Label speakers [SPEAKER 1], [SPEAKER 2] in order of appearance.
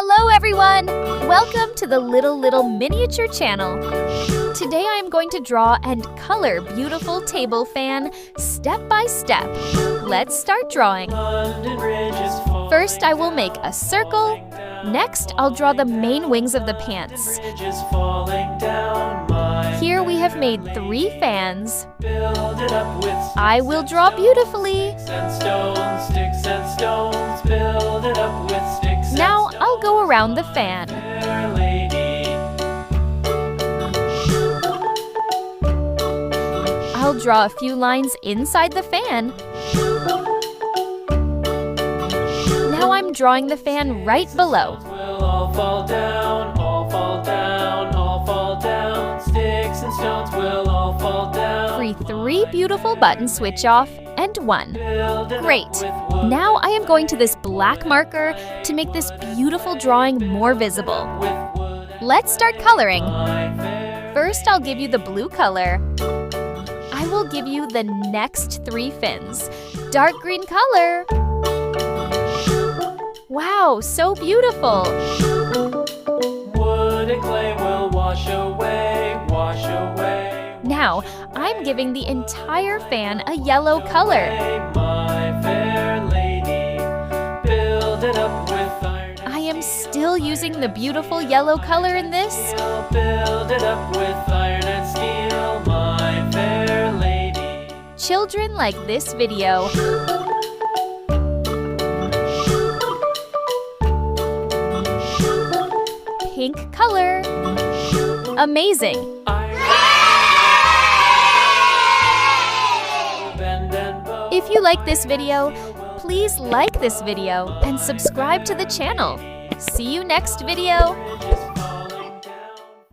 [SPEAKER 1] Hello everyone! Welcome to the Little Miniature channel. Today I am going to draw and color beautiful table fan step by step. Let's start drawing. First I will make a circle. Next I'll draw the main wings of the pants. Here we have made 3 fans. I will draw beautifully. Now I'll go around the fan. I'll draw a few lines inside the fan. Now I'm drawing the fan right below.
[SPEAKER 2] All fall down, all fall down, all fall down. Sticks and stones will all fall down.
[SPEAKER 1] Free 3 beautiful buttons switch off and 1. Great! Now I am going to this black marker to make this beautiful drawing more visible. Let's start coloring. First I'll give you the blue color. I will give you the next 3 fins. Dark green color. Wow, so beautiful!
[SPEAKER 2] Wood and clay will wash away, wash away.
[SPEAKER 1] Now, I'm giving the entire fan a yellow color.
[SPEAKER 2] My fair lady, build it up with iron.
[SPEAKER 1] I am still using the beautiful yellow color in this.
[SPEAKER 2] Build it up with iron and steel, my fair lady.
[SPEAKER 1] Children like this video. Pink color. Amazing! If you like this video, please like this video and subscribe to the channel. See you next video!